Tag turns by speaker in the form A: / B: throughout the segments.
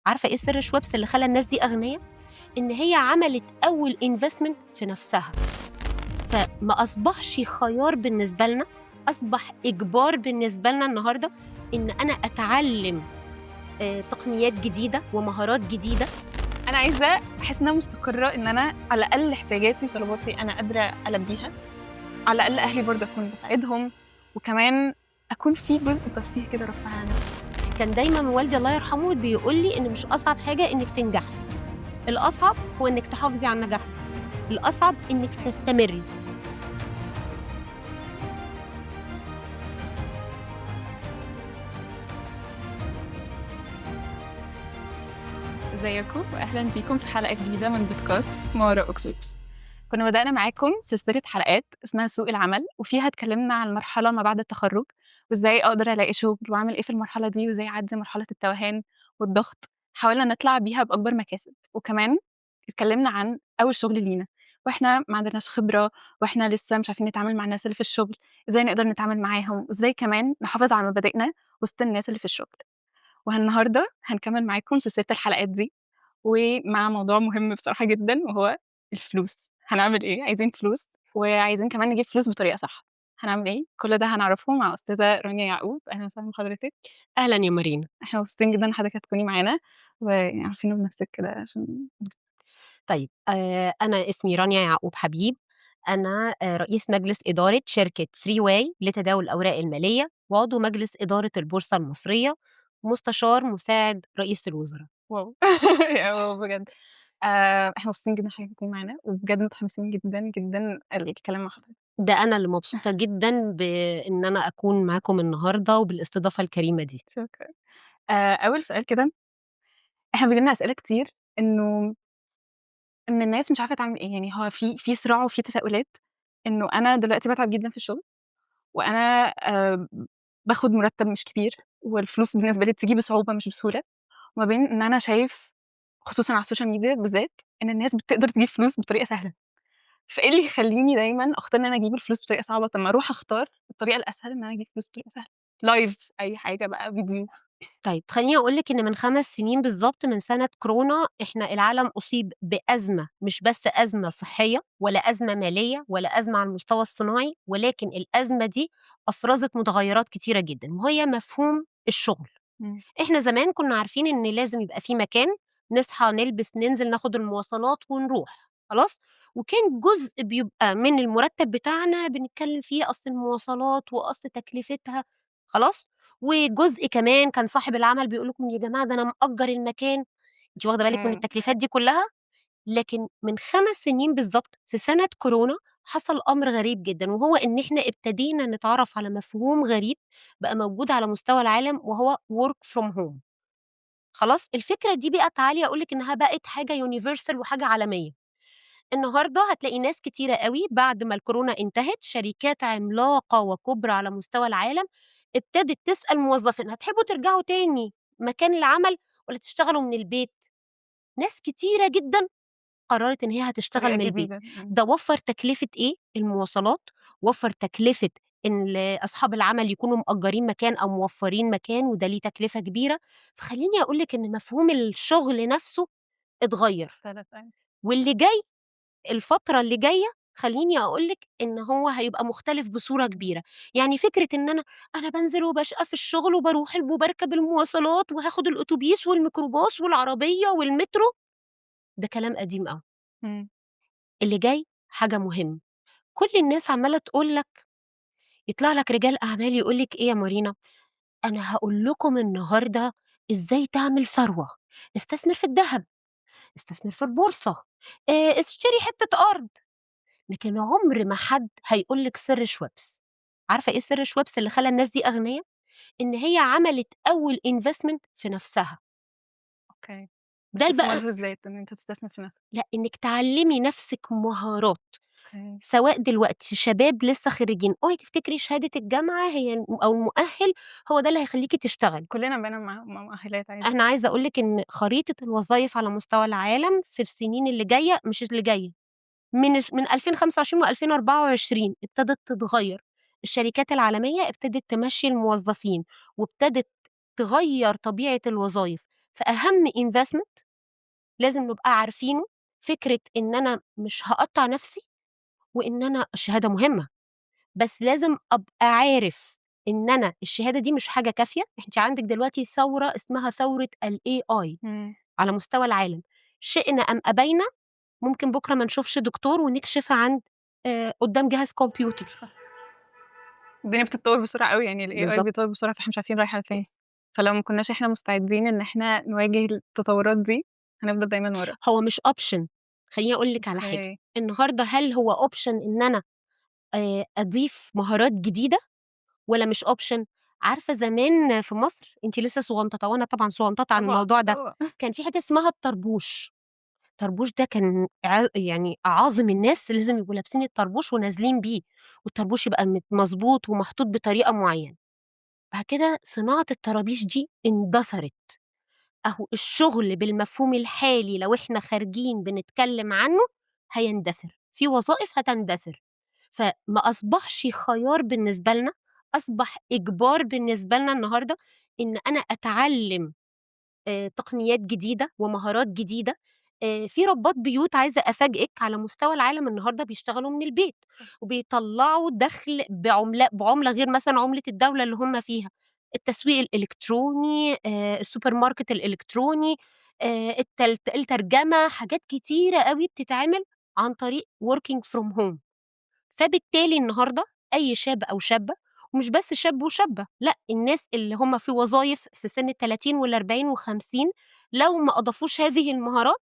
A: عارفة إيه سر شويبس اللي خلّى الناس دي أغنيا؟ إن هي عملت أول investment في نَفْسها، فما أصبحش خيار بالنسبة لنا، أصبح إجبار بالنسبة لنا النهارده إن أنا أتعلّم تقنيات جديدة ومهارات جديدة.
B: أنا عايزة أحس إن أنا مستقرة، إن أنا على الأقل احتياجاتي وطلباتي أنا قادرة ألبيها، على الأقل أهلي برضه أكون باساعدهم، وكمان أكون في جزء ترفيه كده رفّه عن نفسي.
A: كان دايماً والدي الله يرحمه بيقول لي إن مش أصعب حاجة إنِّك تنجحي، الأصعب هو إنِّك تحافظي على النجاح ده، الأصعب إنِّك تستمري.
B: ازيكم واهلا بيكم في حلقه جديده من بودكاست ما وراء اكسوس. كنا بدأنا معاكم سلسله حلقات اسمها سوق العمل، وفيها اتكلمنا عن المرحله ما بعد التخرج، وازاي اقدر الاقي شغل واعمل ايه في المرحله دي، وازاي اعدي مرحله التوهان والضغط. حاولنا نطلع بيها باكبر مكاسب، وكمان اتكلمنا عن اول شغل لينا واحنا ما عندناش خبره، واحنا لسه مش عارفين نتعامل مع الناس اللي في الشغل، ازاي نقدر نتعامل معاهم، وازاي كمان نحافظ على مبادئنا وسط الناس اللي في الشغل. والنهارده هنكمل معاكم سلسله الحلقات دي، ومع موضوع مهم بصراحة جدًا، وهو الفلوس. هنعمل إيه؟ عايزين فلوس، وعايزين كمان نجيب فلوس بطريقة صح. هنعمل إيه؟ كل ده هنعرفه مع أستاذة رانيا يعقوب. أهلًا وسهلًا بحضرتك.
A: أهلًا يا مارينا.
B: إحنا مبسوطين جدًا إن حضرتك هتكوني معانا، ويعني عرفينا بنفسِك كده عشان
A: طيب أنا اسمي رانيا يعقوب حبيب، أنا رئيس مجلس إدارة شركة freeway لتداول الأوراق المالية، وعضو مجلس إدارة البورصة المصرية، ومستشار مساعد رئيس الوزراء.
B: واو! واو بجد. إحنا مبسوطين جدًا إن حضرتك تكوني معانا، وبجد متحمسين جدًا، جدًا للكلام مع حضرتك.
A: ده أنا اللي مبسوطة جدًا بإن أنا أكون معاكم النهارده وبالاستضافة الكريمة دي.
B: شكرًا. أول سؤال كده، إحنا بييجي لنا أسئلة كتير إن الناس مش عارفة تعمل إيه، يعني هو في صراع وفي تساؤلات، إنه أنا دلوقتي باتعب جدًا في الشغل، وأنا باخد مرتب مش كبير، والفلوس بالنسبة لي بتيجي بصعوبة مش بسهولة، وما بين إن أنا شايف خصوصًا على السوشيال ميديا بالذات إن الناس بتقدر تجيب فلوس بطريقة سهلة، فإيه اللي يخلّيني دايمًا أختار إن أنا أجيب الفلوس بطريقة صعبة؟ طب ما أروح أختار الطريقة الأسهل إن أنا أجيب فلوس بطريقة سهلة، لايف أي حاجة بقى فيديو.
A: طيب خلّيني أقول لِك إن من 5 سنين بالضبط من سنة كورونا، إحنا العالم أُصيب بأزمة، مش بس أزمة صحية ولا أزمة مالية ولا أزمة على المستوى الصناعي، ولكن الأزمة دي أفرزت متغيرات كتيرة جدًا، وهي مفهوم الشغل.
B: إمم.
A: إحنا زمان كنا عارفين إن لازم يبقى في مكان نصحى، نلبس، ننزل، ناخد المواصلات ونروح، خلاص؟ وكان جزء بيبقى من المرتب بتاعنا بنتكلم فيه أصل المواصلات وأصل تكلفتها، خلاص؟ وجزء كمان كان صاحب العمل بيقول لكم يا جماعة ده أنا مأجر المكان، أنتِ واخدة بالِك من التكليفات دي كلها؟ لكن من 5 سنين بالضبط في سنة كورونا حصل أمر غريب جدًا، وهو إن إحنا ابتدينا نتعرّف على مفهوم غريب بقى موجود على مستوى العالم وهو work from home. خلاص؟ الفكرة دي بقى تعالي أقول لِك إنها بقت حاجة universal وحاجة عالمية. النهارده هتلاقي ناس كتيرة أوي بعد ما الكورونا انتهت، شركات عملاقة وكُبرى على مستوى العالم ابتدت تسأل موظفينها: "تحبوا ترجعوا تاني مكان العمل والّا تشتغلوا من البيت؟" ناس كتيرة جدًا قررت إن هي هتشتغل
B: طريقة
A: من البيت.
B: جديدة.
A: ده وفّر تكلفة إيه؟ المواصلات، وفّر تكلفة إن أصحاب العمل يكونوا مأجّرين مكان أو موفّرين مكان وده ليه تكلفة كبيرة، فخلّيني أقول لِك إن مفهوم الشغل نَفْسه اتغيّر،
B: اختلف أيوه.
A: واللي جاي الفترة اللي جاية خلّيني أقول لِك إن هو هيبقى مختلف بصورة كبيرة. يعني فكرة إن أنا بانزل وباشقى في الشغل وباروح وباركب المواصلات وهاخد الأوتوبيس والميكروباص والعربية والمترو، ده كلام قديم أوي.
B: إمم.
A: اللي جاي حاجة مهمة، كل الناس عمّالة تقول لك، يطلع لك رجال أعمال يقول لِك إيه يا مارينا، أنا هاقول لكم النهارده إزاي تعمل ثروة، استثمر في الدهب، استثمر في البورصة، اشتري حتّة أرض، لكن عمر ما حد هيقول لِك سر شويبس. عارفة إيه سر شويبس اللي خلّى الناس دي أغنيا؟ إن هي عملت أول investment في نَفْسها.
B: أوكي.
A: ده
B: استثمار
A: بقى
B: في الذات، إن أنت تستثمر في نفسك.
A: لأ، إنِّك تعلّمي نَفْسِك مهارات.
B: أوكي.
A: سواء دلوقتي شباب لسه خريجين، اوعي تفتكري شهادة الجامعة هي أو المؤهل هو ده اللي هيخلّيكِ تشتغلي.
B: كلنا بقينا مع مؤهلات عادي.
A: أنا عايزة أقول لِك إن خريطة الوظايف على مستوى العالم في السنين اللي جاية مش اللي جاية، من 2025 و2024 ابتدت تتغيّر. الشركات العالمية ابتدت تمشّي الموظفين، وابتدت تغيّر طبيعة الوظايف، فأهم investment لازم نبقى عارفينه، فكرة إن أنا مش هاقطّع نَفْسي، وإن أنا الشهادة مهمة، بس لازم أبقى عارف إن أنا الشهادة دي مش حاجة كافية. أنتِ عندِك دلوقتي ثورة اسمها ثورة الAI
B: إمم.
A: على مستوى العالم، شئنا أم أبينا ممكن بُكرة ما نشوفش دكتور ونكشف عند قدّام جهاز كمبيوتر.
B: الدنيا بتتطور بسرعة أوي، يعني الAI
A: بالضبط.
B: بيتطور بسرعة، فإحنا مش عارفين رايح على فين، فلو ما كناش إحنا مستعدين إن إحنا نواجه التطورات دي، هنفضل دايمًا ورا.
A: هو مش option. خلّيني أقول لِك على حاجة،
B: أوكي.
A: النهارده هل هو option إن أنا أضيف مهارات جديدة والّا مش option؟ عارفة زمان في مصر أنتِ لسه صغنططة وأنا طبعًا صغنططة عن
B: طبعًا،
A: الموضوع ده،
B: طبعًا.
A: كان في حاجة اسمها الطربوش. الطربوش ده كان يعني أعاظم الناس لازم يبقوا لابسين الطربوش ونازلين بيه، والطربوش يبقى مضبوط ومحطوط بطريقة معيّنة. بعد كده صناعة الطرابيش دي اندثرت. أهو الشغل بالمفهوم الحالي لو إحنا خارجين بنتكلم عنه هيندثر، في وظائف هتندثر، فما أصبحش خيار بالنسبة لنا، أصبح إجبار بالنسبة لنا النهارده إن أنا أتعلم تقنيات جديدة ومهارات جديدة. في ربّات بيوت عايزة أفاجئِك على مستوى العالم النهارده بيشتغلوا من البيت، وبيطلّعوا دخل بعملة غير مثلًا عملة الدولة اللي هم فيها. التسويق الإلكتروني، السوبر ماركت الإلكتروني، الترجمة، حاجات كتيرة أوي بتتعمل عن طريق working from home. فبالتالي النهارده أي شاب أو شابة، ومش بس شاب وشابة، لأ، الناس اللي هم في وظايف في سن ال30 وال40 و50 لو ما أضافوش هذه المهارات،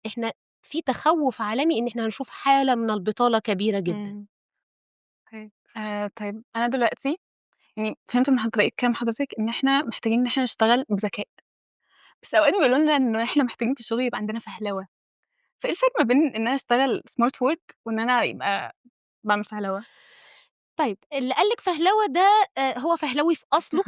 A: إحنا في تخوُّف عالمي إن إحنا هنشوف حالة من البطالة كبيرة جدًا.
B: إمم. أوكي. طيب أنا دلوقتي يعني فهمت من طريقة كلام حضرتك إن إحنا محتاجين إن إحنا نشتغل بذكاء، بس أوقات بيقولوا لنا إنه إحنا محتاجين في الشغل يبقى عندنا فهلوة، فإيه الفرق ما بين إن أنا أشتغل smart work وإن أنا يبقى باعمل فهلوة؟
A: طيب اللي قال لِك فهلوة ده هو فهلوي في أصله،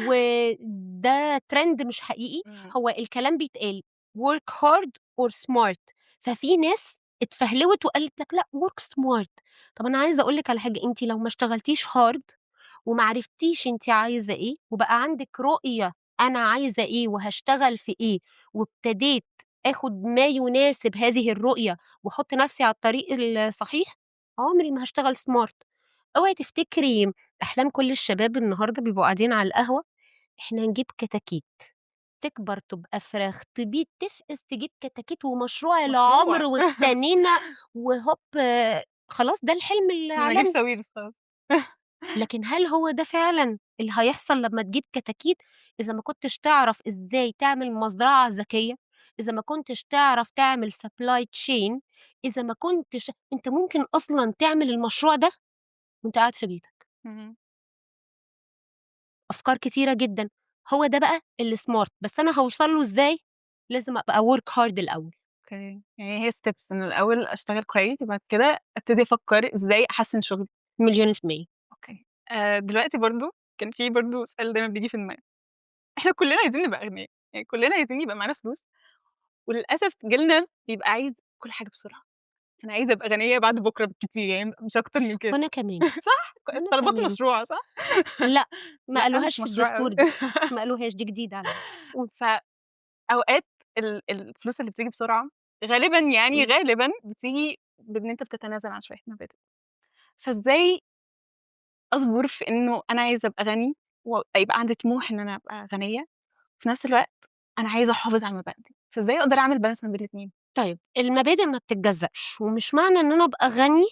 A: وده trend مش حقيقي.
B: إمم.
A: هو الكلام بيتقال work hard or smart. ففي ناس اتفهلوت وقالت لك لأ work smart. طب أنا عايزة أقول لِك على حاجة، أنتِ لو ما اشتغلتيش hard وما عرفتيش أنتِ عايزة إيه، وبقى عندِك رؤية أنا عايزة إيه وهاشتغل في إيه، وابتديت آخُد ما يناسب هذه الرؤية وأحُط نَفْسي على الطريق الصحيح، عمري ما هاشتغل smart. اوعي تفتكري أحلام كل الشباب النهارده بيبقوا قاعدين على القهوة، إحنا نجيب كتاكيت، تكبر تبقى فراخ، تبيض تفقس تجيب كتاكيت ومشروع العمر
B: مشروع.
A: واغتنينا وهوب خلاص ده الحلم
B: نجيب
A: العالمي.
B: ساويرس خلاص.
A: لكن هل هو ده فعلًا اللي هيحصل لمّا تجيب كتاكيت؟ إذا ما كنتش تعرف إزاي تعمل مزرعة ذكية، إذا ما كنتش تعرف تعمل supply chain، إذا ما كنتش أنت ممكن أصلًا تعمل المشروع ده وأنت قاعد في بيتك.
B: اهم.
A: أفكار كتيرة جدًا، هو ده بقى الsmart. بس أنا هاوصل له إزاي؟ لازم أبقى work hard الأول.
B: أوكي، يعني هي steps إنه الأول أشتغل كويس وبعد كده أبتدي أفكّر إزاي أحسّن شغلي.
A: مليون في المِيّة.
B: أوكي. دلوقتي برضه كان في برضه سؤال دايمًا بييجي في دماغي، إحنا كُلّنا عايزين نبقى أغنيا، يعني كُلّنا عايزين يبقى معانا فلوس، وللأسف جيلنا بيبقى عايز كل حاجة بسرعة، أنا عايزة أبقى غنية بعد بُكرة بالكتير يعني مش أكتر من كده.
A: وأنا كمان،
B: صح؟
A: وأنا
B: طلبات
A: كمان.
B: مشروع صح؟
A: لأ، ما
B: لأ،
A: قالوهاش
B: مش
A: في
B: مشروع
A: الدستور
B: أوي.
A: دي، ما قالوهاش، دي جديدة عليّا. قولي.
B: فأوقات الفلوس اللي بتيجي بسرعة غالبًا يعني
A: إمم.
B: غالبًا بتيجي بإن أنت بتتنازل عن شوية مبادئ، فإزاي أصبر في إنه أنا عايزة أبقى غني ويبقى عندي طموح إن أنا أبقى غنية، وفي نفس الوقت أنا عايزة أحافظ على مبادئي، فإزاي أقدر أعمل balance ما بين الاتنين؟
A: طيب المبادئ ما بتتجزأش، ومش معنى إن أنا أبقى غني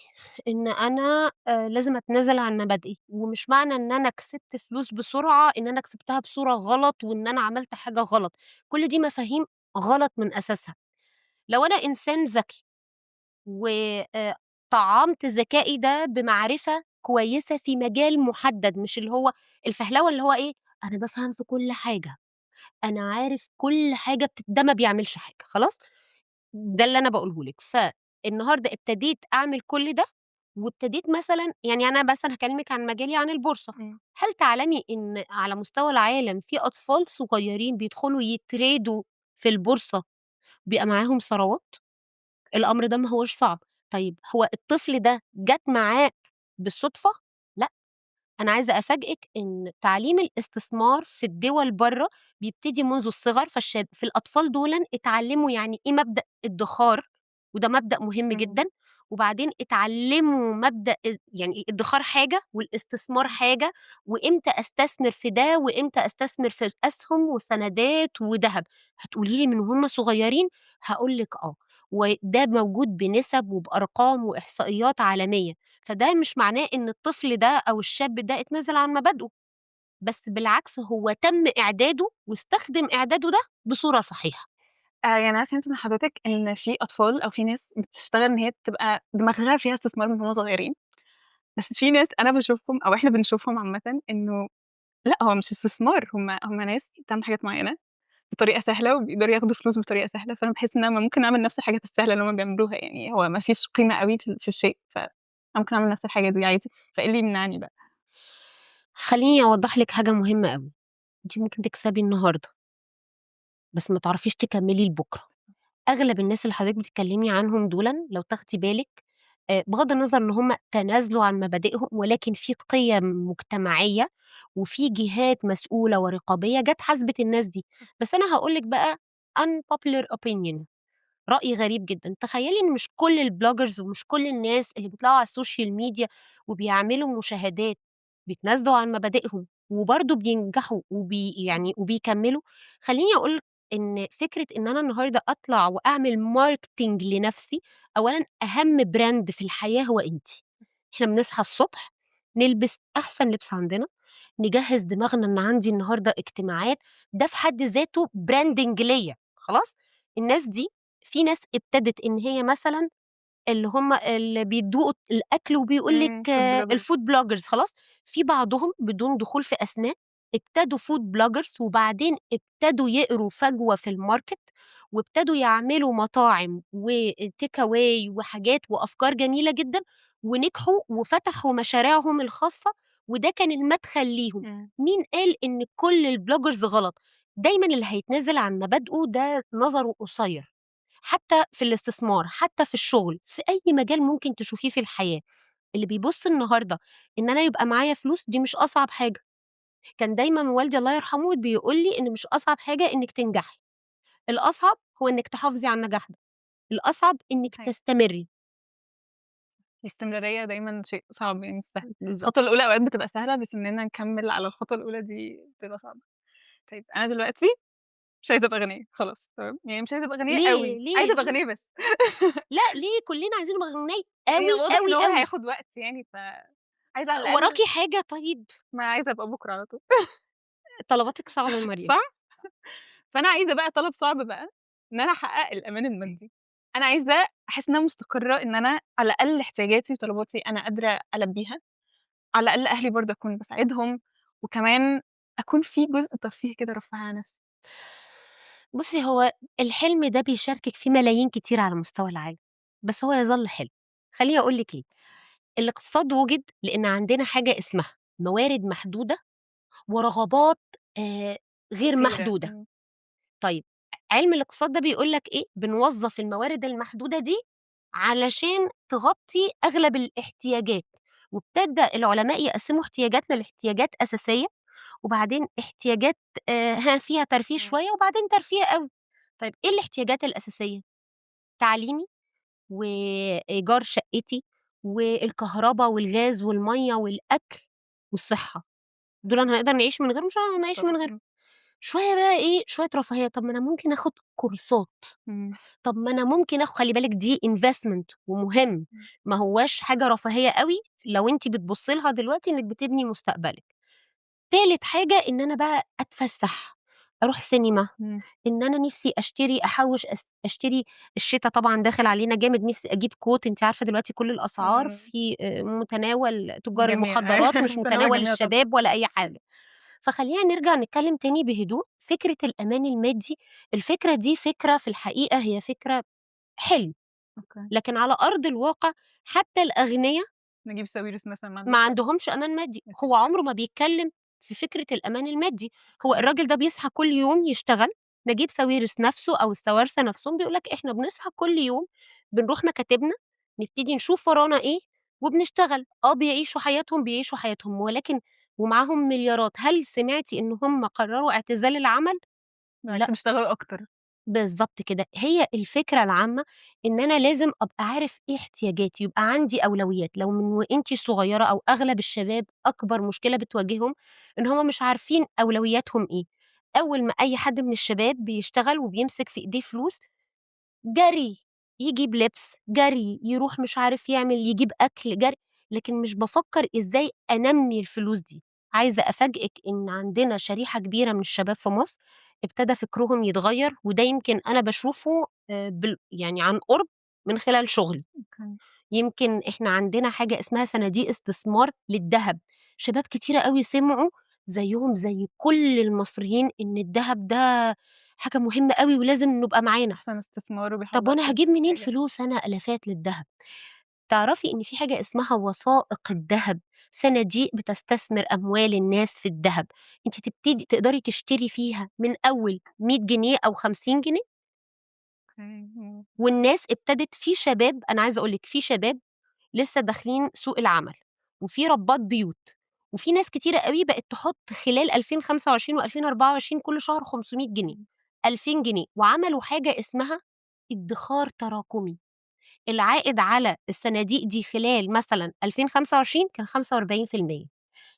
A: إن أنا لازم أتنازل عن مبادئي، ومش معنى إن أنا كسبت فلوس بسرعة إن أنا كسبتها بصورة غلط وإن أنا عملت حاجة غلط. كل دي مفاهيم غلط من أساسها. لو أنا إنسان ذكي و طعّمت ذكائي ده بمعرفة كويسة في مجال محدد، مش اللي هو الفهلوة اللي هو إيه، أنا بافهم في كل حاجة، أنا عارف كل حاجة ده ما بيعملش حاجة، خلاص؟ ده اللي أنا باقوله لِك. فالنهارده ابتديت أعمل كل ده، وابتديت مثلًا يعني أنا مثلًا هاكلمِك عن مجالي عن البورصة.
B: إمم.
A: هل تعلمي إن على مستوى العالم في أطفال صغيرين بيدخلوا يتريدوا في البورصة بيبقى معاهم ثروات؟ الأمر ده ما هوّاش صعب. طيب هو الطفل ده جات معاه بالصدفة؟ لأ، أنا عايزة أفاجئِك إن تعليم الاستثمار في الدول برّه بيبتدي منذ الصغر، في الأطفال دُولًا اتعلّموا يعني إيه مبدأ الادّخار، وده مبدأ مهم
B: إمم.
A: جدًا، وبعدين اتعلّموا مبدأ يعني الادّخار حاجة والاستثمار حاجة، وإمتى أستثمر في ده وإمتى أستثمر في أسهم وسندات ودهب. هتقولي لي من وهُم صغيرين، هاقول لِك آه، وده موجود بنسب وبأرقام وإحصائيات عالمية. فده مش معناه إن الطفل ده أو الشاب ده اتنازل عن مبادئه، بس بالعكس هو تم إعداده واستخدم إعداده ده بصورة صحيحة.
B: يعني أنا فهمت من حضرتك إن في أطفال أو في ناس بتشتغل إن هي تبقى دماغها فيها استثمار من وهُم صغيرين، بس في ناس أنا باشوفهم أو إحنا بنشوفهم عامةً إنه لأ، هو مش استثمار، هُم ناس بتعمل حاجات معيّنة بطريقة سهلة وبيقدروا ياخدوا فلوس بطريقة سهلة، فأنا باحس إن أنا ممكن أعمل نفس الحاجات السهلة اللي هُم بيعملوها، يعني هو ما فيش قيمة أوي في الشيء، فأنا ممكن أعمل نفس الحاجة دي عادي، فإيه اللي يمنعني بقى؟
A: خلّيني أوضّح لِك حاجة مهمة أوي، أنتِ ممكن تكسبي النهارده، بس ما تعرفيش تكمّلي لبُكرة. أغلب الناس اللي حضرتِك بتتكلّمي عنهم دُولًا لو تاخدي بالِك بغض النظر إن هم تنازلوا عن مبادئهم، ولكن في قِيَم مجتمعية وفي جهات مسؤولة ورقابية جات حاسبت الناس دي. بس أنا هاقول لِك بقى unpopular opinion، رأي غريب جدًا. تخيّلي إن مش كل الbloggers ومش كل الناس اللي بيطلعوا على السوشيال ميديا وبيعملوا مشاهدات بيتنازلوا عن مبادئهم وبرضه بينجحوا يعني وبيكمّلوا. خلّيني أقول لِك إن فكرة إن أنا النهارده أطلع وأعمل marketing لنَفْسي، أولًا أهم brand في الحياة هو أنتِ. إحنا بنصحى الصبح نلبس أحسن لبس عندنا، نجهّز دماغنا إن عندي النهارده اجتماعات، ده في حد ذاته branding ليّا، خلاص؟ الناس دي في ناس ابتدت إن هي مثلًا اللي هم اللي بيدوقوا الأكل وبيقول لِك
B: food blogger.
A: الfood bloggers خلاص، في بعضهم بدون دخول في أسماء ابتدوا food bloggers وبعدين ابتدوا يقروا فجوة في الmarket وابتدوا يعملوا مطاعم وtake away وحاجات وأفكار جميلة جدًا ونجحوا وفتحوا مشاريعهم الخاصة وده كان المدخل ليهم.
B: إمم.
A: مين قال إن كل الbloggers غلط؟ دايمًا اللي هيتنازل عن مبادئه ده نظره قصير. حتى في الاستثمار، حتى في الشغل، في أي مجال ممكن تشوفيه في الحياة، اللي بيبُص النهارده إن أنا يبقى معايا فلوس دي مش أصعب حاجة. كان دايمًا والدي الله يرحمه بيقول لي إن مش أصعب حاجة إنِّك تنجحي، الأصعب هو إنِّك تحافظي على النجاح ده، الأصعب إنِّك
B: أيوه.
A: تستمري.
B: الاستمرارية دايمًا شيء صعب يعني مش سهل.
A: بالضبط.
B: الخطوة الأولى أوقات بتبقى سهلة، بس إننا نكمّل على الخطوة الأولى دي بتبقى صعبة. طيب أنا دلوقتي مش عايزة أبقى غنية خلاص تمام، يعني مش عايزة أبقى غنية
A: ليه،
B: أوي،
A: ليه،
B: عايزة أبقى
A: ليه؟
B: غنية بس.
A: لأ، ليه كلنا عايزين نبقى غنيّة
B: هي
A: أوي،
B: واضح إن
A: أوي،
B: هو
A: أوي.
B: هياخد وقت يعني، عايزة على
A: وراكِ
B: الأقل
A: حاجة طيب؟
B: ما عايزة أبقى بكرة على طول.
A: طلباتِك صعبة يا مريم.
B: صح؟ فأنا عايزة بقى طلب صعب بقى، إن أنا أحقق الأمان المادي. أنا عايزة أحس إن أنا مستقرة، إن أنا على الأقل احتياجاتي وطلباتي أنا قادرة ألبيها، على الأقل أهلي برضه أكون باساعدهم، وكمان أكون في جزء ترفيه كده أرفّه على نفسي.
A: بُصّي، هو الحلم ده بيشاركِك فيه ملايين كتير على مستوى العالم، بس هو يظل حلم. خلّيني أقول لِك ليه. الاقتصاد وُجِد لإن عندنا حاجة اسمها موارد محدودة ورغبات آآ غير
B: كتيرة.
A: محدودة. طيب علم الاقتصاد ده بيقول لك إيه، بنوظّف الموارد المحدودة دي علشان تغطي أغلب الاحتياجات، وابتدى العلماء يقسّموا احتياجاتنا لاحتياجات أساسية، وبعدين احتياجات فيها ترفيه
B: إمم.
A: شوية، وبعدين ترفيه أوي. طيب إيه الاحتياجات الأساسية؟ تعليمي، وإيجار شقتي، والكهربا والغاز والمَيّة والأكل والصحة. دول هنقدر نعيش من غيرهم؟ مش هنقدر نعيش من
B: طبعًا.
A: غيرهم. شوية بقى إيه، شوية رفاهية، طب ما أنا ممكن آخُد كورسات،
B: إمم.
A: طب ما أنا ممكن خلّي بالِك دي investment ومهم،
B: إمم.
A: ما هواش حاجة رفاهية أوي لو أنتِ بتبُصّي لها دلوقتي إنِّك بتبني مستقبلِك. تالت حاجة إن أنا بقى أتفسّح، أروح سينما،
B: إمم.
A: إن أنا نِفْسي أشتري أحوّش أشتري الشتا طبعًا داخل علينا جامد، نِفْسي أجيب coat. أنتِ عارفة دلوقتي كل الأسعار
B: إمم.
A: في متناول تُجّار
B: الجميع
A: المخدرات، مش
B: متنوع
A: متناول
B: الجميع طبعًا.
A: الشباب ولا أي حاجة. فخلّينا نرجع نتكلّم تاني بهدوء. فكرة الأمان المادي، الفكرة دي فكرة في الحقيقة هي فكرة حلم،
B: أوكي.
A: لكن على أرض الواقع حتى الأغنيا
B: نجيب ساويرس مثلًا ما
A: ما
B: عندوش وقت.
A: عندهمش أمان مادي.
B: أوكي.
A: هو عمره ما بيتكلّم في فكرة الأمان المادي. هو
B: إمم.
A: الراجل ده بيصحى كل يوم يشتغل. نجيب ساويرس نَفْسه أو السوارسة نَفْسهم بيقول لك إحنا بنصحى كل يوم بنروح مكاتبنا، نبتدي نشوف ورانا إيه، وبنشتغل، بيعيشوا حياتهم، ولكن ومعاهم مليارات، هل سمعتِ إن هم قرروا اعتزال العمل؟
B: بالعكس
A: لأ.
B: بيشتغلوا أكتر.
A: بالضبط كده، هي الفكرة العامة إن أنا لازم أبقى عارف إيه احتياجاتي، يبقى عندي أولويات، لو من وأنتِ صغيرة أو أغلب الشباب أكبر مشكلة بتواجههم إن هُم مش عارفين أولوياتهم إيه، أول ما أي حد من الشباب بيشتغل وبيمسك في إيديه فلوس، جري، يجيب لبس، جري، يروح مش عارف يعمل يجيب أكل، جري، لكن مش بافكّر إزاي أنمّي الفلوس دي. عايزة أفاجئِك إن عندنا شريحة كبيرة من الشباب في مصر ابتدى فكرهم يتغيّر، وده يمكن أنا باشوفه يعني عن قُرب من خلال شغلي.
B: أوكي.
A: يمكن إحنا عندنا حاجة اسمها صناديق استثمار للدهب، شباب كتيرة أوي سمعوا زيّهم زي كل المصريين إن الدهب ده حاجة مهمة أوي ولازم نبقى معانا.
B: أحسن استثمار
A: طب
B: وبيحافظ على
A: وأنا
B: كل
A: هاجيب منين
B: حاجة.
A: فلوس أنا آلافات للدهب؟ تعرفي إن في حاجة اسمها وثائق الدهب، صناديق بتستثمر أموال الناس في الدهب، أنتِ تقدري تشتري فيها من أول 100 جنيه أو 50 جنيه،
B: أوكي. إمم.
A: والناس ابتدت في شباب أنا عايزة أقول لِك في شباب لسه داخلين سوق العمل، وفي ربّات بيوت، وفي ناس كتيرة أوي بقت تحط خلال 2025 و2024 كل شهر 500 جنيه،
B: إمم.
A: 2000 جنيه، وعملوا حاجة اسمها ادخار تراكمي. العائد على الصناديق دي خلال مثلًا 2025 كان 45%.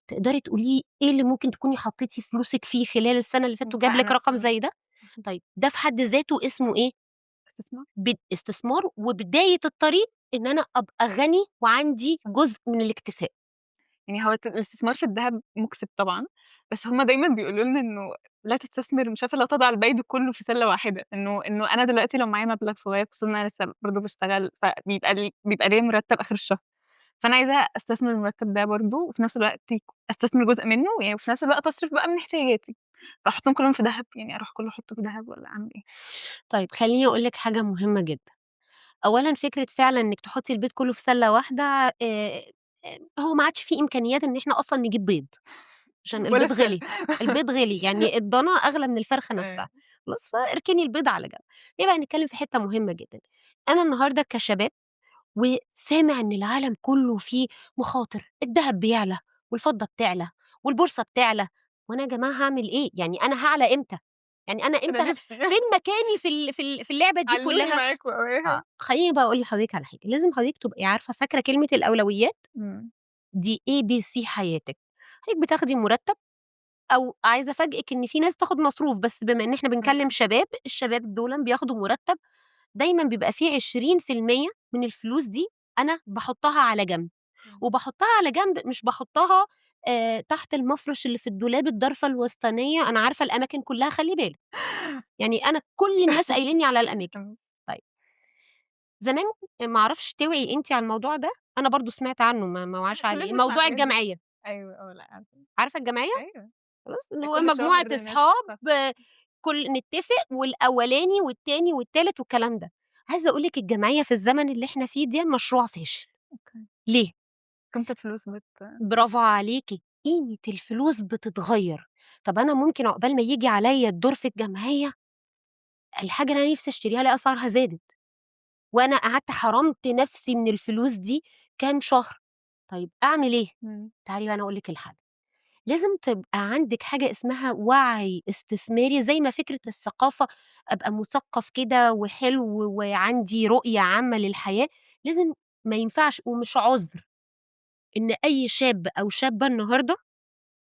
A: تقدري تقولي لي إيه اللي ممكن تكوني حطيتِ فلوسِك فيه خلال السنة اللي فاتت وجاب
B: بيحقق
A: لِك
B: نفس
A: رقم زي ده؟ طيب ده في حد ذاته اسمه إيه؟
B: الاستثمار.
A: استثمار وبداية الطريق إن أنا أبقى غني وعندي
B: صح.
A: جزء من الاكتفاء.
B: يعني هو الاستثمار في الدهب مُكسب طبعًا، بس هُم دايمًا بيقولوا لنا إنه لا تستثمر مش عارفة لا تضع البيض كلّه في سلة واحدة، إنه أنا دلوقتي لو معايا مبلغ صغير خصوصًا إن أنا لسه برضه باشتغل، بيبقى ليّا مرتب آخر الشهر، فأنا عايزة أستثمر المرتب ده برضه، وفي نفس الوقت أستثمر جزء منه يعني وفي نفس الوقت أصرف بقى من احتياجاتي، فأحطهم كلّهم في دهب، يعني أروح كلّه أحطه في دهب والّا أعمل إيه؟
A: طيب خلّيني أقول لِك حاجة مهمة جدًا، أولًا فكرة فعلًا إنِّك تحطّي البيض كلّه في سلة واحدة هو ما عادش في إمكانيات إن إحنا أصلًا نجيب بيض. عشان
B: ولا
A: البيض
B: السلة.
A: غِلي، البيض غِلي، يعني الضنا أغلى من الفرخة نفسها، خلاص، فاركني البيض على جنب. ليه بقى نتكلم في حتّة مهمة جدًا، أنا النهارده كشباب وسامع إن العالم كلّه فيه مخاطر، الدهب بيعلى والفضة بتعلى والبورصة بتعلى، وأنا يا جماعة هاعمل إيه؟ يعني أنا هاعلى إمتى؟ يعني أنا
B: أنا
A: إمتى
B: نفسي
A: فين مكاني في اللعبة دي
B: علّوني
A: كلّها؟
B: معاكم أو أي حاجة.
A: خلّيني بقى أقول لحضرتك على حاجة، لازم حضرتك تبقي عارفة فاكرة كلمة الأولويات؟
B: إمم.
A: دي ABC حياتِك، حضرتك بتاخدي مرتب أو عايزة أفاجئِك إن في ناس بتاخد مصروف، بس بما إن إحنا بنكلّم
B: إمم.
A: شباب، الشباب دُولًا بياخدوا مُرتّب، دايمًا بيبقى في 20% من الفلوس دي أنا باحطّها على جنب،
B: إمم.
A: وباحطّها على جنب مش باحطّها تحت المفرش اللي في الدولاب الضرفة الوسطانية، أنا عارفة الأماكن كلّها خلّي بالِك، يعني أنا كل الناس قايلين لي على الأماكن.
B: إمم.
A: طيب زمان ما أعرفش توعي أنتِ على الموضوع ده، أنا برضه سمعت عنّه ما اوعاش عليه،
B: كلّنا نسمع
A: موضوع
B: الحاجات دي.
A: الجمعية،
B: أيوه. لأ عارفة.
A: عارفة الجمعية؟
B: أيوه.
A: خلاص، اللي هو
B: كل
A: مجموعة
B: شهر ناس
A: أصحاب
B: صح.
A: نتّفق والأولاني والتاني والتالت والكلام ده. عايزة أقول لِك الجمعية في الزمن اللي إحنا فيه ده مشروع فاشل،
B: أوكي.
A: ليه؟
B: قيمة الفلوس
A: برافو عليكِ، قيمة الفلوس بتتغيّر. طَب أنا ممكن عقبال ما ييجي عليّا الدور في الجمعية، الحاجة اللي أنا نِفْسي أشتريها ألاقي أسعارها زادت، وأنا قعدت حرمت نَفْسي من الفلوس دي كام شهر. طيب أعمل إيه؟
B: إمم.
A: تعالي بقى أنا أقول لِك الحل. لازم تبقى عندِك حاجة اسمها وعي استثماري، زي ما فكرة الثقافة أبقى مثقف كده وحلو وعندي رؤية عامة للحياة، لازم ما ينفعش ومش عُذر إن أي شاب أو شابة النهارده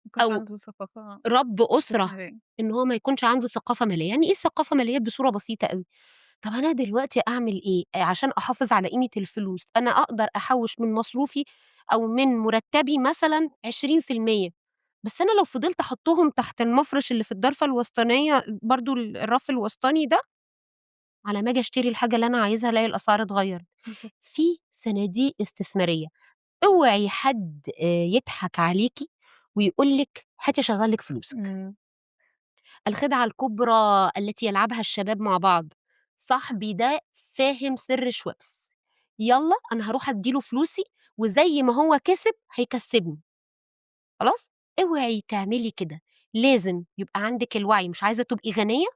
B: ما يكونش
A: أو
B: عنده ثقافة
A: رب أسرة
B: استثمارية.
A: إن هو ما يكونش عنده ثقافة مالية. يعني إيه ثقافة مالية؟ بصورة بسيطة أوي، طب أنا دلوقتي أعمل إيه عشان أحافظ على قيمة الفلوس؟ أنا أقدر أحوّش من مصروفي أو من مرتبي مثلًا 20%، بس أنا لو فضلت أحطهم تحت المفرش اللي في الضرفة الوسطانية برضه الرف الوسطاني ده، على ما آجي أشتري الحاجة اللي أنا عايزها ألاقي الأسعار اتغيّرت.
B: بالضبط.
A: في صناديق استثمارية، اوعي حد يضحك عليكِ ويقول لِك هاتي أشغّل لِك فلوسِك.
B: إمم.
A: الخدعة الكبرى التي يلعبها الشباب مع بعض، صاحبي ده فاهم سر شويبس، يالّا أنا هاروح أدّي له فلوسي وزي ما هو كسب هيكسّبني، خلاص؟ اوعي تعملي كده، لازم يبقى عندِك الوعي، مش عايزة تبقي غنية،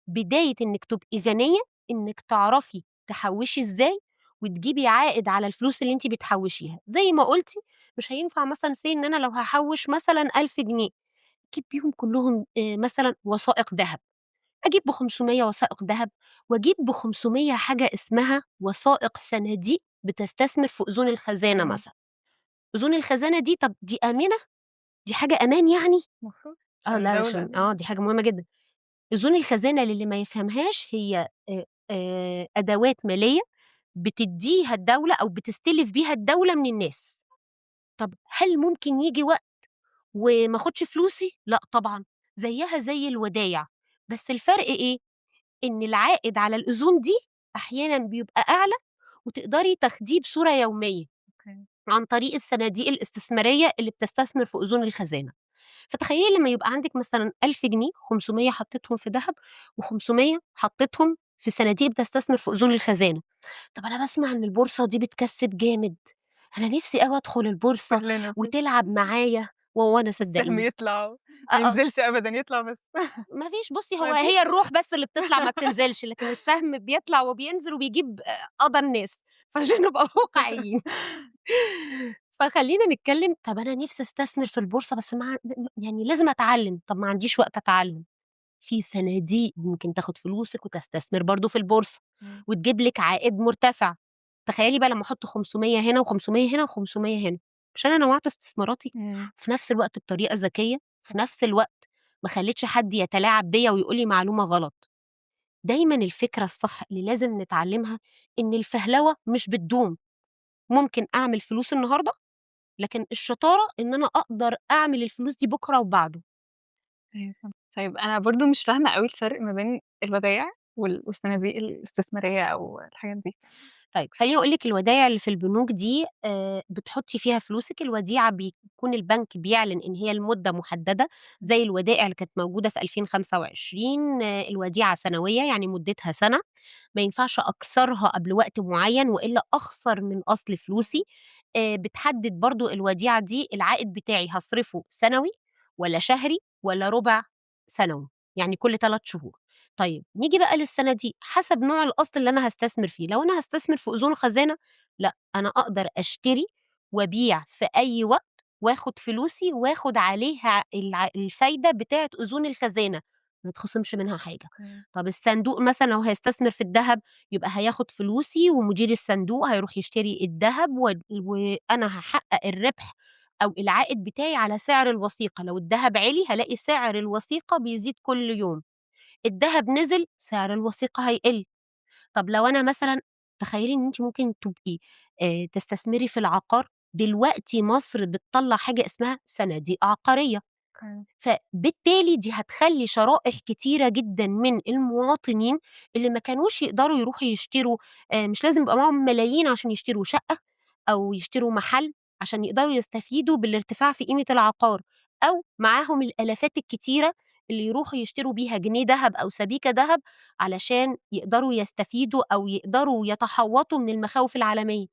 A: بداية إنِّك تبقي غنية إنِّك تعرفي تحوّشي إزاي وتجيبي عائد على الفلوس اللي أنتِ بتحوّشيها، زي ما قُلتِ مش هينفع مثلًا say إن أنا لو هاحوّش مثلًا 1000 جنيه، أجيب بيهم كلّهم مثلًا وثائق دهب، أجيب ب500 وثائق دهب، وأجيب ب500 حاجة اسمها وثائق صناديق بتستثمر في أذون الخزانة
B: إمم.
A: مثلًا. أذون الخزانة دي طَب دي آمنة؟ دي حاجة أمان يعني؟
B: المفروض
A: آه،
B: عشان
A: لا
B: دولة.
A: عشان دي حاجة مهمة جدًا. أذون الخزانة للي ما يفهمهاش هي أدوات مالية بتدّيها الدولة أو بتستلف بيها الدولة من الناس. طَب هل ممكن ييجي وقت وما آخُدش فلوسي؟ لأ طبعًا، زيّها زي الودايع، بس الفرق إيه، إن العائد على الأذون دي أحيانًا بيبقى أعلى وتقدري تاخديه بصورة يومية
B: أوكي.
A: عن طريق الصناديق الاستثمارية اللي بتستثمر في أذون الخزانة. فتخيلي لمّا يبقى عندِك مثلًا 1000 جنيه، 500 حطيتهم في دهب و500 حطيتهم في صناديق بتستثمر في أذون الخزانة. طب أنا باسمع إن البورصة دي بتكسّب جامد، أنا نفسي أوي أدخل البورصة
B: كلنا كده.
A: وتلعب معايا وأنا
B: السهم
A: صدقيني.
B: يطلع
A: آه،
B: ما
A: آه،
B: ينزلش أبدًا، يطلع بس.
A: ما فيش بُصّي
B: ما
A: هي
B: فيش
A: الروح بس اللي بتطلع ما بتنزلش، لكن السهم بيطلع وبينزل وبيجيب قضا الناس، فعشان نبقى واقعيين. فخلّينا نتكلم طب أنا نفسي أستثمر في البورصة بس يعني لازم أتعلّم، طب ما عنديش وقت أتعلّم. في صناديق ممكن تاخد فلوسِك وتستثمر برضه في البورصة،
B: إمم.
A: وتجيب لِك عائد مرتفع. تخيّلي بقى لمّا أحط 500 هنا و500 هنا و500 هنا، مش أنا نوّعت استثماراتي،
B: إمم.
A: وفي نفس الوقت بطريقة ذكية،
B: صح.
A: وفي نفس الوقت ما خلّيتش حد يتلاعب بيّا ويقول لي معلومة غلط. دايمًا الفكرة الصح اللي لازم نتعلمها إن الفهلوة مش بتدوم، ممكن أعمل فلوس النهارده، لكن الشطارة إن أنا أقدر أعمل الفلوس دي بُكرة وبعده.
B: أيوه فهمت. طيب أنا برضه مش فاهمة أوي الفرق ما بين الودايع والصناديق الاستثمارية أو الحاجات دي.
A: طيب خلّيني أقول لِك الودايع اللي في البنوك دي بتحطّي فيها فلوسِك، الوديعة بيكون البنك بيعلن إن هي لمدة محددة، زي الودائع اللي كانت موجودة في 2025 الوديعة سنوية، يعني مدتها سنة، ما ينفعش أكسرها قبل وقت معيّن وإلا أخسر من أصل فلوسي. بتحدد برضه الوديعة دي العائد بتاعي هاصرفه سنوي والّا شهري والّا ربع سنوي، يعني كل 3 شهور. طيب نيجي بقى للصناديق، حسب نوع الأصل اللي أنا هاستثمر فيه، لو أنا هاستثمر في أذون خزانة، لأ، أنا أقدر أشتري وأبيع في أي وقت وآخد فلوسي وآخد عليها الفايدة بتاعة أذون الخزانة، ما يتخصمش منها حاجة.
B: أوكي.
A: طب الصندوق مثلًا لو هيستثمر في الدهب، يبقى هياخد فلوسي ومدير الصندوق هيروح يشتري الدهب وأنا هاحقق الربح أو العائد بتاعي على سعر الوثيقة، لو الدهب عِلي هالاقي سعر الوثيقة بيزيد كل يوم. الدهب نزل، سعر الوثيقة هيقل. طب لو أنا مثلًا تخيّلي إن أنتِ ممكن تبقي تستثمري في العقار، دلوقتي مصر بتطلّع حاجة اسمها صناديق عقارية،
B: أوكي.
A: فبالتالي دي هتخلّي شرائح كتيرة جدًا من المواطنين اللي ما كانوش يقدروا يروحوا يشتروا مش لازم يبقى معاهم ملايين عشان يشتروا شقة أو يشتروا محل عشان يقدروا يستفيدوا بالارتفاع في قيمة العقار، أو معاهم الآلافات الكتيرة اللي يروحوا يشتروا بيها جنيه دهب أو سبيكة دهب علشان يقدروا يستفيدوا أو يقدروا يتحوّطوا من المخاوف العالمية.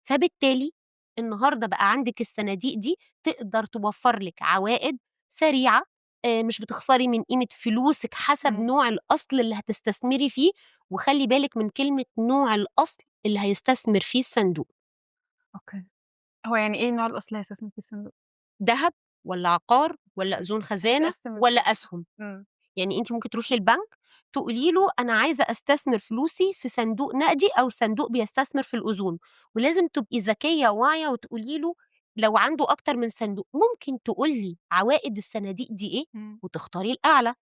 A: فبالتالي النهارده بقى عندِك الصناديق دي تقدر توفّر لِك عوائد سريعة، مش بتخسري من قيمة فلوسِك حسب
B: إمم.
A: نوع الأصل اللي هتستثمري فيه، وخلّي بالِك من كلمة نوع الأصل اللي هيستثمر فيه الصندوق.
B: أوكي. هو يعني إيه نوع الأصل اللي هيستثمر فيه الصندوق؟
A: دهب والّا عقار والّا أذون خزانة
B: هيتقسم
A: والّا
B: إزاي؟
A: أسهم.
B: إمم.
A: يعني أنتِ ممكن تروحي البنك تقولي له أنا عايزة أستثمر فلوسي في صندوق نقدي أو صندوق بيستثمر في الأذون، ولازم تبقي ذكية وواعية وتقولي له لو عنده أكتر من صندوق، ممكن تقول لي عوائد الصناديق دي إيه
B: إمم.
A: وتختاري الأعلى.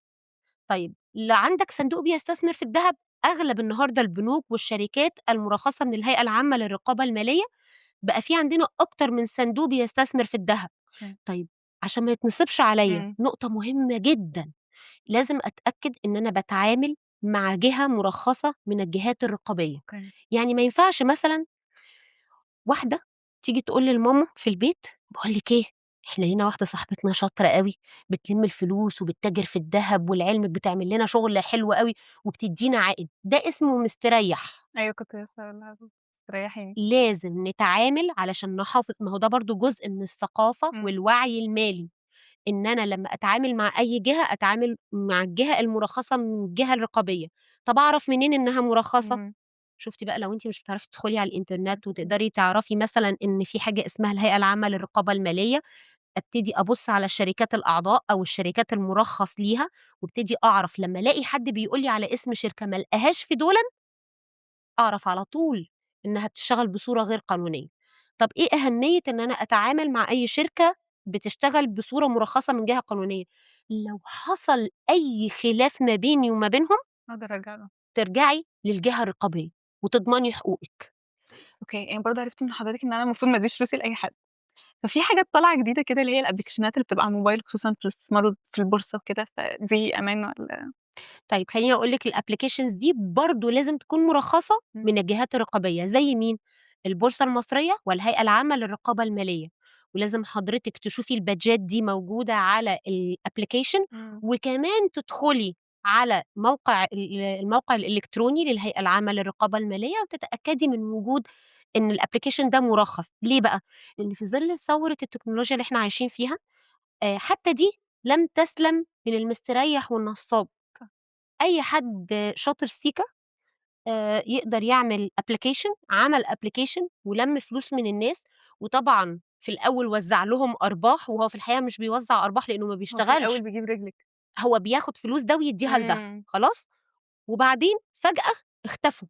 A: طيب عندك صندوق بيستثمر في الدهب، أغلب النهارده البنوك والشركات المرخصة من الهيئة العامة للرقابة المالية بقى في عندنا أكتر من صندوق بيستثمر في الدهب.
B: أوكي.
A: طيب عشان ما يتنصبش عليَّ،
B: إمم.
A: نقطة مهمة جدًا، لازم أتأكد إن أنا باتعامل مع جهة مرخصة من الجهات الرقابية،
B: أوكي.
A: يعني ما ينفعش مثلًا واحدة تيجي تقول للماما في البيت باقول لِك إيه، إحنا لينا واحدة صاحبتنا شاطرة أوي بتلِم الفلوس وبتتاجر في الدهب ولعلمِك بتعمل لنا شغل حلو أوي وبتدّينا عائد، ده اسمه مستريح.
B: أيوه كنت لسه هاقول لها استريحي.
A: لازم نتعامل علشان نحافظ ما هو ده برضه جزء من الثقافة
B: إمم.
A: والوعي المالي. إن أنا لمّا أتعامل مع أي جهة، أتعامل مع الجهة المُرخّصة من الجهة الرقابية. طَب أعرف منين إنها مُرخّصة؟
B: إمم.
A: شُفتِ بقى لو أنتِ مش بتعرفي تدخلي على الإنترنت
B: بالضبط.
A: وتقدري تعرفي مثلًا إن في حاجة اسمها الهيئة العامة للرقابة المالية، أبتدي أبُص على الشركات الأعضاء أو الشركات المُرخّص ليها، وابتدي أعرف لمّا ألاقي حد بيقول لي على اسم شركة ما ألاقيهاش في دُولًا، أعرف على طول إنها بتشتغل بصورة غير قانونية. طَب إيه أهمية إن أنا أتعامل مع أي شركة بتشتغل بصورة مُرخّصة من جهة قانونية؟ لو حصل أي خلاف ما بيني وما بينهم،
B: أقدر أرجع له.
A: ترجعي للجهة الرقابية وتضمني حقوقِك.
B: أوكي، يعني برضه عرفت من حضرتِك إن أنا المفروض ما أدّيش فلوسي لأي حد. ففي حاجات طالعة جديدة كده اللي هي الأبليكيشنات اللي بتبقى على الموبايل خصوصًا في الاستثمار في البورصة وكده، فدي أمان والّا؟
A: طيب خلّيني أقول لِك الapplications دي برضه لازم تكون مرخّصة
B: إمم.
A: من الجهات الرقابية، زي مين؟ البورصة المصرية والهيئة العامة للرقابة المالية، ولازم حضرتِك تشوفي البادجات دي موجودة على الapplication،
B: إمم.
A: وكمان تدخلي على موقع الموقع الإلكتروني للهيئة العامة للرقابة المالية، وتتأكدي من وجود إن الapplication ده مرخّص. ليه بقى؟ لإن في ظل ثورة التكنولوجيا اللي إحنا عايشين فيها، حتى دي لم تسلم من المستريح والنصّاب.
B: صح.
A: أي حد شاطر سيكا يقدر يعمل application، عمل application ولَم فلوس من الناس، وطبعًا في الأول وزّع لهم أرباح، وهو في الحقيقة مش بيوزّع أرباح لإنه ما
B: هو في الأول
A: بيشتغلش،
B: بيجيب رجلِك.
A: هو بياخد فلوس ده ويدّيها لده،
B: إمم.
A: خلاص؟ وبعدين فجأة اختفوا،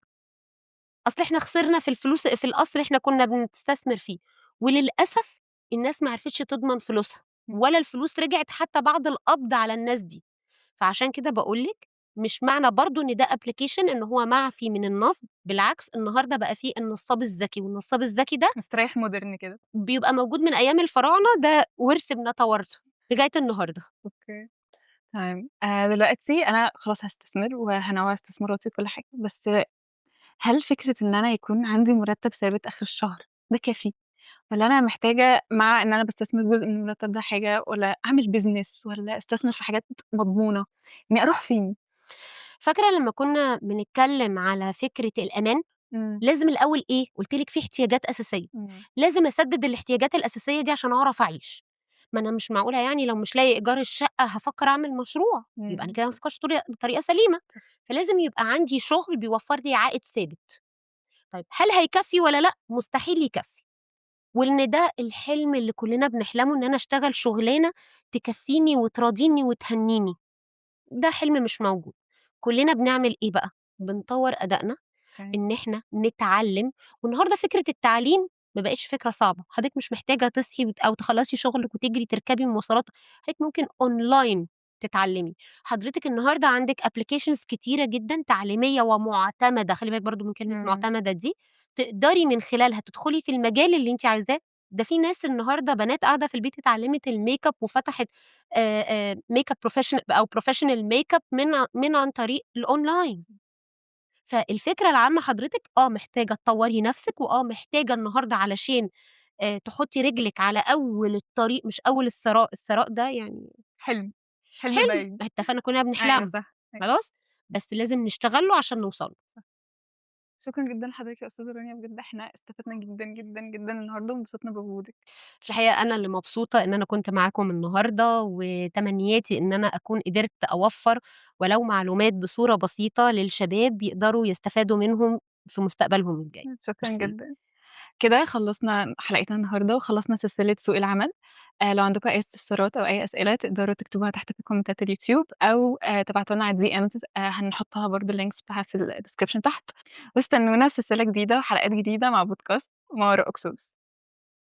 A: أصل إحنا خسرنا في الفلوس في الأصل إحنا كنا بنستثمر فيه، وللأسف الناس ما عرفتش تضمن فلوسها،
B: إمم.
A: ولا الفلوس رجعت حتى بعد القبض على الناس دي. فعشان كده باقول لِك مش معنى برضه إن ده application إن هو معفي من النصب، بالعكس النهارده بقى في النصاب الذكي، والنصاب الذكي ده
B: مستريح مودرن كده.
A: بيبقى موجود من أيام الفراعنة، ده ورث بنتوارثه لغاية النهارده.
B: أوكي. تمام. دلوقتي أنا خلاص هاستثمر وهانوّع استثماراتي وكل حاجة، بس هل فكرة إن أنا يكون عندي مرتب ثابت آخر الشهر ده كافي؟ والّا أنا محتاجة مع إن أنا باستثمر جزء من المرتب ده حاجة، والّا أعمل business والّا أستثمر في حاجات مضمونة؟ يعني أروح فين؟
A: فاكرة لمّا كنا بنتكلم على فكرة الأمان؟
B: إمم.
A: لازم الأول إيه، قُلت لِك في احتياجات أساسية،
B: إمم.
A: لازم أسدد الاحتياجات الأساسية دي عشان أعرف أعيش. ما أنا مش معقولة يعني لو مش لاقي إيجار الشقة هافكر أعمل مشروع، يبقى أنا
B: إمم.
A: كده ما بافكرش بطريقة سليمة،
B: صح.
A: فلازم يبقى عندي شغل بيوفّر لي عائد ثابت. طيب هل هيكفّي والّا لأ؟ مستحيل يكفّي، وإن ده الحلم اللي كلّنا بنحلمه إن أنا أشتغل شغلانة تكفّيني وتراضيني وتهنّيني، ده حلم مش موجود. كلّنا بنعمل إيه بقى؟ بنطوّر أدائنا،
B: أوكي.
A: إن إحنا نتعلّم، والنهارده فكرة التعليم ما بقِتش فكرة صعبة، حضرتِك مش محتاجة تصحي أو تخلّصي شغلِك وتجري تركبي مواصلات، حضرتِك ممكن أونلاين تتعلّمي، حضرتِك النهارده عندِك applications كتيرة جدًا تعليمية ومُعتمدة، خلّي بالِك برضه من كلمة
B: إمم.
A: مُعتمدة دي، تقدري من خلالها تدخلي في المجال اللي أنتِ عايزاه، ده في ناس النهارده بنات قاعدة في البيت اتعلّمت الmakeup وفتحت makeup professional أو professional makeup من عن طريق الأونلاين. فالفكرة العامة حضرتِك محتاجة تطوّري نَفْسِك، محتاجة النهارده علشان تحُطّي رجلِك على أول الطريق مش أول الثراء، الثراء ده يعني
B: حلم. حلم
A: حلم،
B: بعيد.
A: اتفقنا كُلّنا
B: أيوه
A: بنحلمه،
B: صح. أيوه.
A: خلاص، بس لازم نشتغل له عشان نوصل له.
B: صح. شكرًا جدًا لحضرتِك يا أستاذة رانيا، بجد إحنا استفدنا جدًا، جدًا، جدًا النهارده وانبسطنا بوجودِك.
A: في الحقيقة أنا اللي مبسوطة إن أنا كنت معاكم النهارده، وتمنياتي إن أنا أكون قدرت أوفّر ولو معلومات بصورة بسيطة للشباب يقدروا يستفادوا منهم في مستقبلهم الجاي.
B: شكرًا
A: ميرسي.
B: جدًا. كده خلّصنا حلقتنا النهارده وخلّصنا سلسلة سوق العمل. لو عندكم أي استفسارات أو أي أسئلة تقدروا تكتبوها تحت في كومنتات اليوتيوب أو تبعتوا لنا على DMs، هنحطها برضه الlinks بتاعها في الdescription تحت. واستنونا في سلسلة جديدة وحلقات جديدة مع بودكاست ما وراء أكسوس.